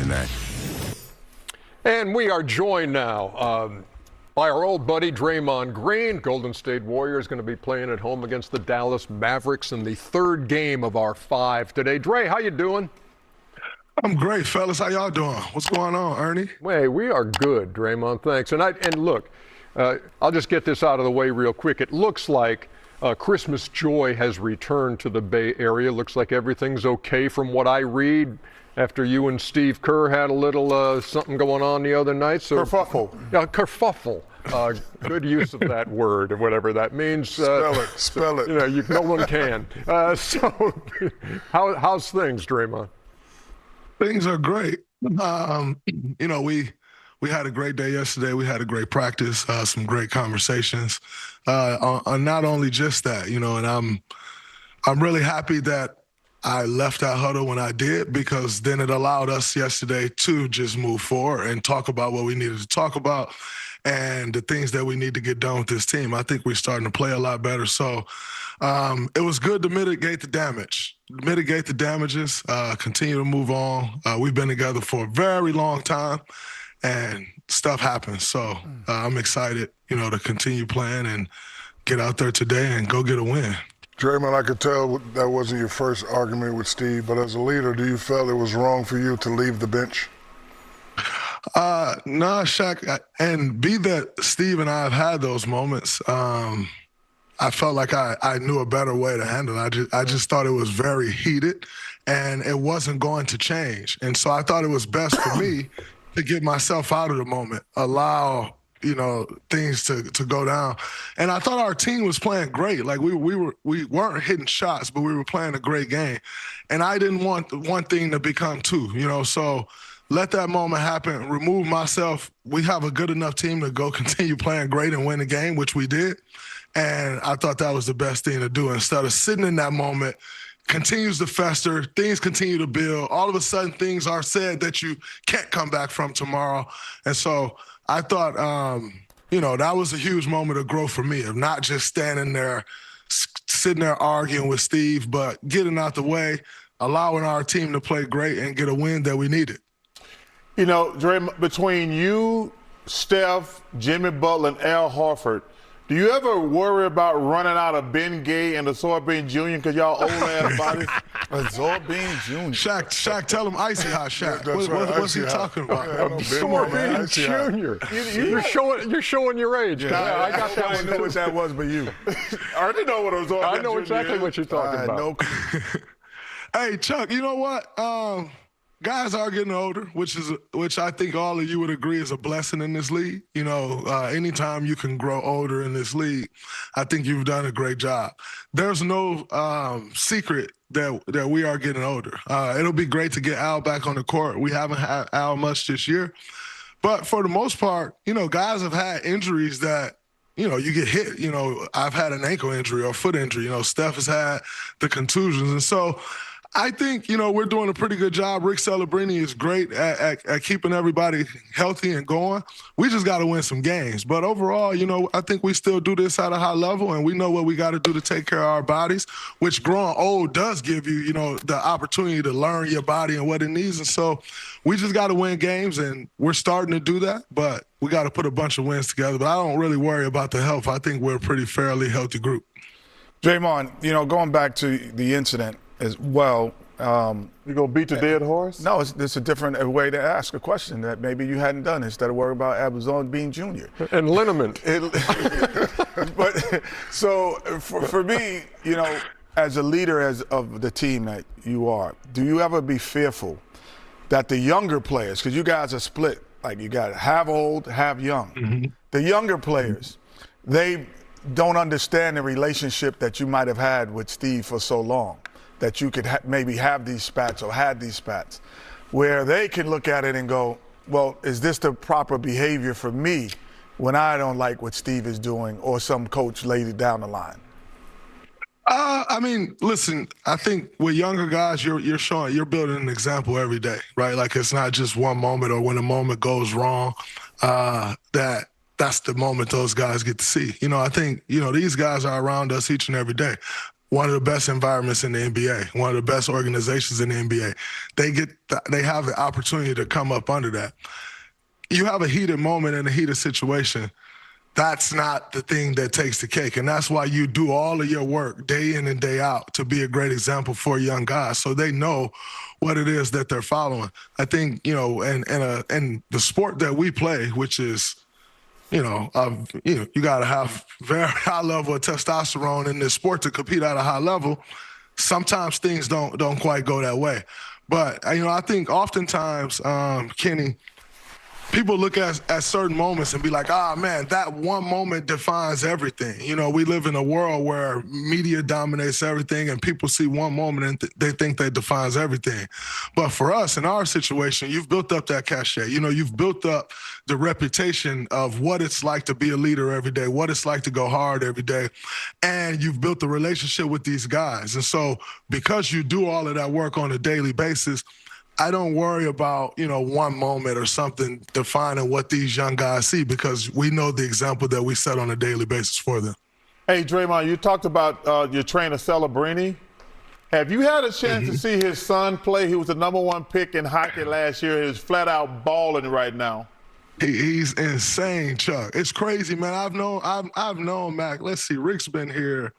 that. And we are joined now by our old buddy Draymond Green. Golden State Warriors going to be playing at home against the Dallas Mavericks in the third game of our 5 today. Dre, how you doing? I'm great, fellas. How y'all doing? What's going on, Ernie? Hey, we are good, Draymond. Thanks. And look, I'll just get this out of the way real quick. It looks like Christmas joy has returned to the Bay Area. Looks like everything's okay from what I read after you and Steve Kerr had a little something going on the other night. So, kerfuffle. Yeah, kerfuffle. Good use of that word, or whatever that means. Spell it. You know, no one can. So, how's things, Draymond? Things are great. You know, we had a great day yesterday. We had a great practice, some great conversations. On not only just that, you know, and I'm really happy that I left that huddle when I did, because then it allowed us yesterday to just move forward and talk about what we needed to talk about and the things that we need to get done with this team. I think we're starting to play a lot better. So it was good to mitigate the damage, mitigate the damages, continue to move on. We've been together for a very long time, and stuff happens. So I'm excited, you know, to continue playing and get out there today and go get a win. Draymond, I could tell that wasn't your first argument with Steve, but as a leader, do you feel it was wrong for you to leave the bench? No, Shaq, and be that Steve and I have had those moments, I felt like I knew a better way to handle it. I just thought it was very heated, and it wasn't going to change. And so I thought it was best for me to get myself out of the moment, allow, you know, things to go down. And I thought our team was playing great. Like we weren't hitting shots, but we were playing a great game. And I didn't want one thing to become two, you know, so let that moment happen, remove myself. We have a good enough team to go continue playing great and win the game, which we did. And I thought that was the best thing to do. Instead of sitting in that moment, continues to fester, things continue to build. All of a sudden, things are said that you can't come back from tomorrow. And so I thought, you know, that was a huge moment of growth for me, of not just standing there, sitting there arguing with Steve, but getting out the way, allowing our team to play great and get a win that we needed. You know, Dre, between you, Steph, Jimmy Butler, and Al Horford, do you ever worry about running out of Ben Gay and Azor-Bean Jr. because y'all old ass bodies? Azor-Bean Jr. Shaq, tell him icy hot, Shaq. What's he talking about? Azor-Bean Jr. You're showing your age. Yeah, I got that one. I know what that was, but you. I already know what Azor-Bean I know Jr. exactly is. what you're talking about. Hey, Chuck, you know what? Guys are getting older, which I think all of you would agree is a blessing in this league. You know, anytime you can grow older in this league, I think you've done a great job. There's no secret that we are getting older. It'll be great to get Al back on the court. We haven't had Al much this year. But for the most part, you know, guys have had injuries that, you know, you get hit. You know, I've had an ankle injury or foot injury. You know, Steph has had the contusions. And so I think, you know, we're doing a pretty good job. Rick Celebrini is great at keeping everybody healthy and going. We just got to win some games. But overall, you know, I think we still do this at a high level, and we know what we got to do to take care of our bodies, which growing old does give you, you know, the opportunity to learn your body and what it needs. And so we just got to win games, and we're starting to do that. But we got to put a bunch of wins together. But I don't really worry about the health. I think we're a pretty fairly healthy group. Draymond, you know, going back to the incident as well. You gonna beat the dead horse? No, it's a different way to ask a question that maybe you hadn't done instead of worrying about Azor-Bean Jr. And liniment. But so for me, you know, as a leader of the team that you are, do you ever be fearful that the younger players, because you guys are split, like you got half old, half young, the younger players, they don't understand the relationship that you might have had with Steve for so long, that you could maybe have these spats or had these spats, where they can look at it and go, well, is this the proper behavior for me when I don't like what Steve is doing, or some coach later down the line? I mean, listen, I think with younger guys, you're building an example every day, right? Like, it's not just one moment or when a moment goes wrong, that's the moment those guys get to see. You know, I think, you know, these guys are around us each and every day. one of the best environments in the NBA, one of the best organizations in the NBA. They have the opportunity to come up under that. You have a heated moment in a heated situation. That's not the thing that takes the cake. And that's why you do all of your work day in and day out to be a great example for young guys so they know what it is that they're following. I think, in the sport that we play, which is, you got to have very high level of testosterone in this sport to compete at a high level. Sometimes things don't quite go that way. But, I think oftentimes, Kenny, people look at certain moments and be like, man, that one moment defines everything. We live in a world where media dominates everything and people see one moment and they think that defines everything. But for us, in our situation, you've built up that cachet. You've built up the reputation of what it's like to be a leader every day, what it's like to go hard every day. And you've built a relationship with these guys. And so because you do all of that work on a daily basis, I don't worry about, one moment or something defining what these young guys see because we know the example that we set on a daily basis for them. Hey, Draymond, you talked about your trainer, Celebrini. Have you had a chance to see his son play? He was the #1 pick in hockey last year. He's flat out balling right now. He's insane, Chuck. It's crazy, man. I've known Mac. Let's see, Rick's been here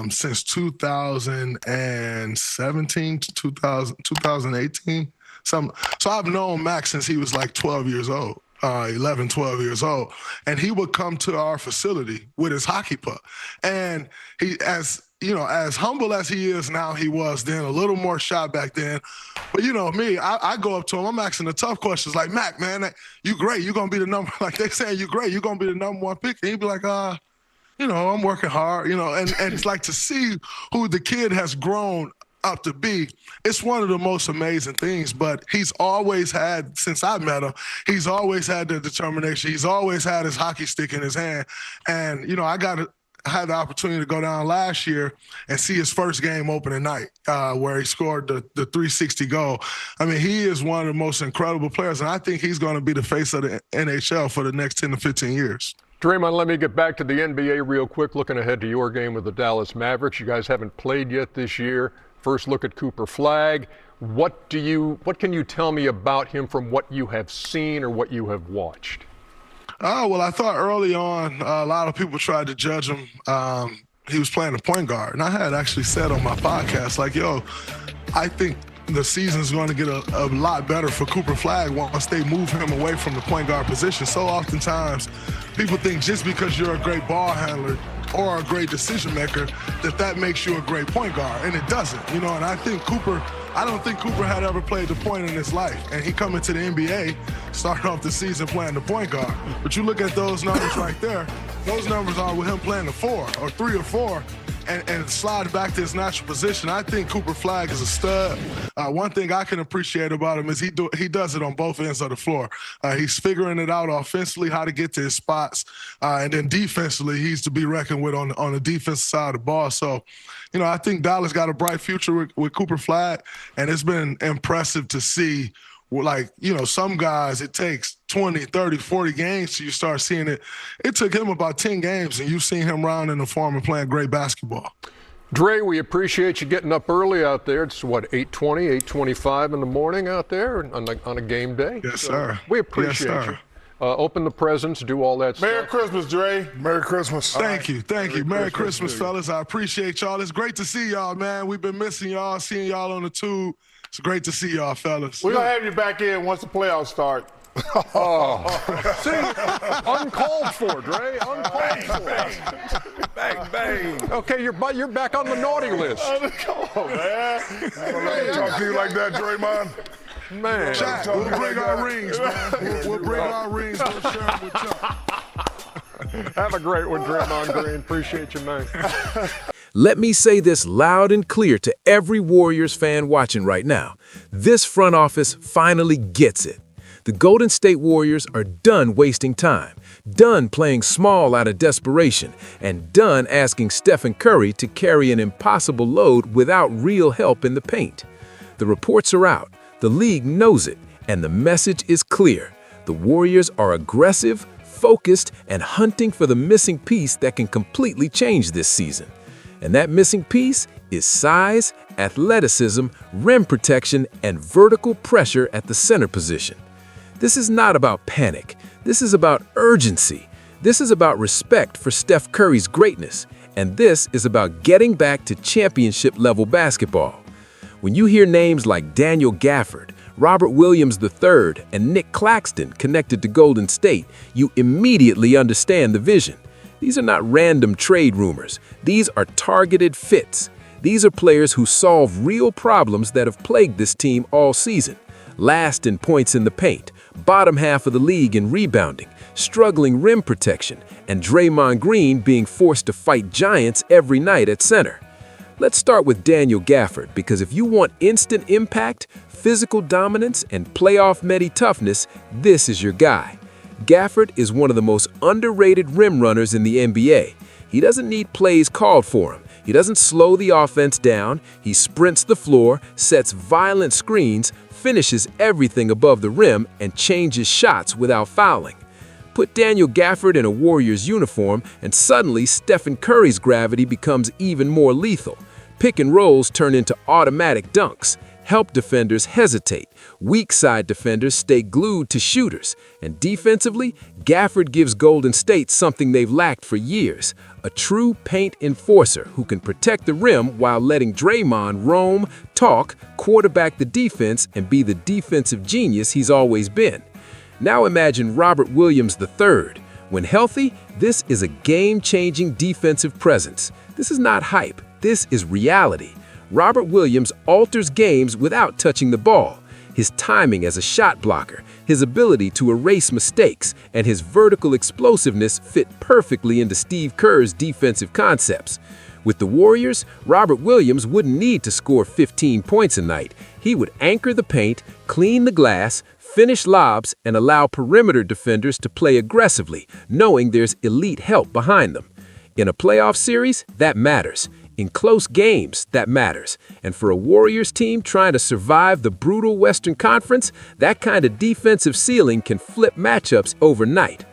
since 2017 to 2018. So I've known Max since he was like 12 years old, 11, 12 years old. And he would come to our facility with his hockey puck. And he, as humble as he is now, he was then, a little more shy back then. But me, I go up to him, I'm asking the tough questions like, Mac, man, you great. You're going to be like they saying you great. You're going to be the #1 pick. And he'd be like, I'm working hard, and it's like to see who the kid has grown up to be. It's one of the most amazing things, but he's always had, since I met him, he's always had the determination. He's always had his hockey stick in his hand. And, I had the opportunity to go down last year and see his first game opening night where he scored the 360 goal. I mean, he is one of the most incredible players, and I think he's going to be the face of the NHL for the next 10 to 15 years. Draymond, let me get back to the NBA real quick, looking ahead to your game with the Dallas Mavericks. You guys haven't played yet this year. First look at Cooper Flagg. What can you tell me about him from what you have seen or what you have watched? Well, I thought early on a lot of people tried to judge him. He was playing the point guard. And I had actually said on my podcast, I think the season's going to get a lot better for Cooper Flagg once they move him away from the point guard position. So oftentimes people think just because you're a great ball handler or a great decision maker that makes you a great point guard, and it doesn't. And I don't think Cooper had ever played the point in his life, and he coming to the NBA, started off the season playing the point guard. But you look at those numbers right there, those numbers are with him playing the 4 or 3 or 4 and slide back to his natural position. I think Cooper Flagg is a stud. One thing I can appreciate about him is he does it on both ends of the floor. He's figuring it out offensively, how to get to his spots, and then defensively, he's to be reckoned with on the defensive side of the ball. So, I think Dallas got a bright future with Cooper Flagg, and it's been impressive to see. Some guys, it takes 20, 30, 40 games till you start seeing it. It took him about 10 games, and you've seen him rounding the form and playing great basketball. Dre, we appreciate you getting up early out there. It's 8:20, 8:25 in the morning out there on a game day. Yes, sir. We appreciate you. Open the presents, do all that Merry stuff. Christmas, Dre. Merry Christmas. Thank you. Merry Christmas, fellas. I appreciate y'all. It's great to see y'all, man. We've been missing y'all, seeing y'all on the tube. It's great to see y'all, fellas. We're going to have you back in once the playoffs start. See, uncalled for, Dre. Uncalled for. Bang, bang. Okay, you're back on the naughty list. Come on, man. Let me talk to you like that, Draymond. Man. Chuck, we'll bring our rings, man. We'll bring our rings. We'll share them with Chuck. Have a great one, Draymond Green. Appreciate you, man. Let me say this loud and clear to every Warriors fan watching right now. This front office finally gets it. The Golden State Warriors are done wasting time, done playing small out of desperation, and done asking Stephen Curry to carry an impossible load without real help in the paint. The reports are out, the league knows it, and the message is clear. The Warriors are aggressive, focused, and hunting for the missing piece that can completely change this season. And that missing piece is size, athleticism, rim protection, and vertical pressure at the center position. This is not about panic. This is about urgency. This is about respect for Steph Curry's greatness. And this is about getting back to championship-level basketball. When you hear names like Daniel Gafford, Robert Williams III, and Nic Claxton connected to Golden State, you immediately understand the vision. These are not random trade rumors. These are targeted fits. These are players who solve real problems that have plagued this team all season. Last in points in the paint, bottom half of the league in rebounding, struggling rim protection, and Draymond Green being forced to fight giants every night at center. Let's start with Daniel Gafford, because if you want instant impact, physical dominance, and playoff-ready toughness, this is your guy. Gafford is one of the most underrated rim runners in the NBA. He doesn't need plays called for him. He doesn't slow the offense down. He sprints the floor, sets violent screens, finishes everything above the rim, and changes shots without fouling. Put Daniel Gafford in a Warriors uniform, and suddenly Stephen Curry's gravity becomes even more lethal. Pick and rolls turn into automatic dunks. Help defenders hesitate. Weak side defenders stay glued to shooters. And defensively, Gafford gives Golden State something they've lacked for years: a true paint enforcer who can protect the rim while letting Draymond roam, talk, quarterback the defense, and be the defensive genius he's always been. Now imagine Robert Williams III. When healthy, this is a game-changing defensive presence. This is not hype. This is reality. Robert Williams alters games without touching the ball. His timing as a shot blocker, his ability to erase mistakes, and his vertical explosiveness fit perfectly into Steve Kerr's defensive concepts. With the Warriors, Robert Williams wouldn't need to score 15 points a night. He would anchor the paint, clean the glass, finish lobs, and allow perimeter defenders to play aggressively, knowing there's elite help behind them. In a playoff series, that matters. In close games, that matters. And for a Warriors team trying to survive the brutal Western Conference, that kind of defensive ceiling can flip matchups overnight.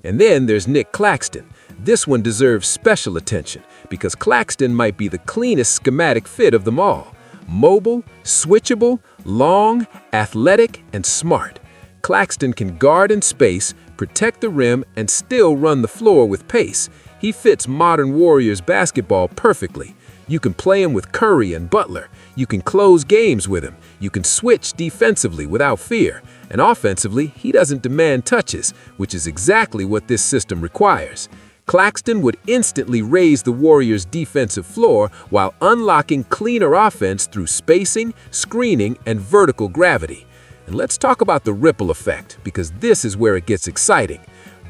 And then there's Nic Claxton. This one deserves special attention because Claxton might be the cleanest schematic fit of them all. Mobile, switchable, long, athletic, and smart. Claxton can guard in space, protect the rim, and still run the floor with pace. He fits modern Warriors basketball perfectly. You can play him with Curry and Butler. You can close games with him. You can switch defensively without fear. And offensively, he doesn't demand touches, which is exactly what this system requires. Claxton would instantly raise the Warriors' defensive floor while unlocking cleaner offense through spacing, screening, and vertical gravity. And let's talk about the ripple effect, because this is where it gets exciting.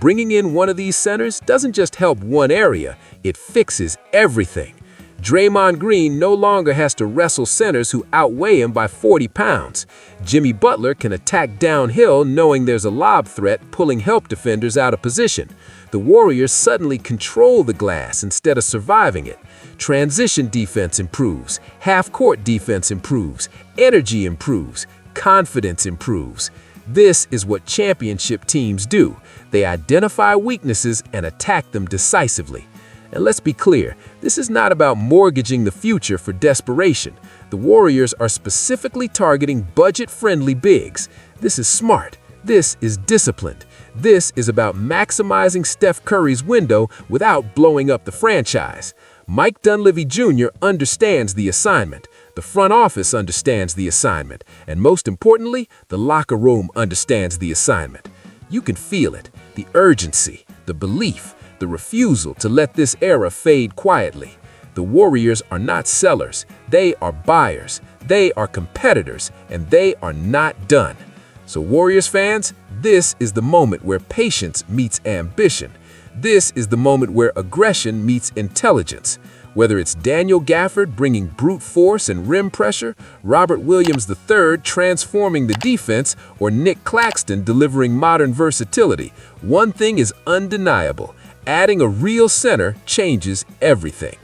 Bringing in one of these centers doesn't just help one area, it fixes everything. Draymond Green no longer has to wrestle centers who outweigh him by 40 pounds. Jimmy Butler can attack downhill knowing there's a lob threat pulling help defenders out of position. The Warriors suddenly control the glass instead of surviving it. Transition defense improves, half-court defense improves, energy improves, confidence improves. This is what championship teams do. They identify weaknesses and attack them decisively. And let's be clear, this is not about mortgaging the future for desperation. The Warriors are specifically targeting budget-friendly bigs. This is smart. This is disciplined. This is about maximizing Steph Curry's window without blowing up the franchise. Mike Dunleavy Jr. understands the assignment. The front office understands the assignment. And most importantly, the locker room understands the assignment. You can feel it, the urgency, the belief, the refusal to let this era fade quietly. The Warriors are not sellers, they are buyers, they are competitors, and they are not done. So Warriors fans, this is the moment where patience meets ambition. This is the moment where aggression meets intelligence. Whether it's Daniel Gafford bringing brute force and rim pressure, Robert Williams III transforming the defense, or Nic Claxton delivering modern versatility, one thing is undeniable. Adding a real center changes everything.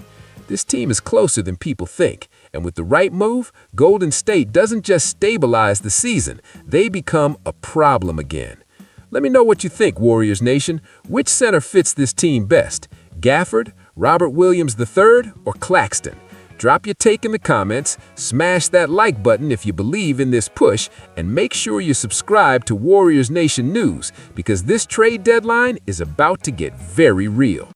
This team is closer than people think, and with the right move, Golden State doesn't just stabilize the season, they become a problem again. Let me know what you think, Warriors Nation. Which center fits this team best? Gafford, Robert Williams III or Claxton? Drop your take in the comments, smash that like button if you believe in this push, and make sure you subscribe to Warriors Nation News because this trade deadline is about to get very real.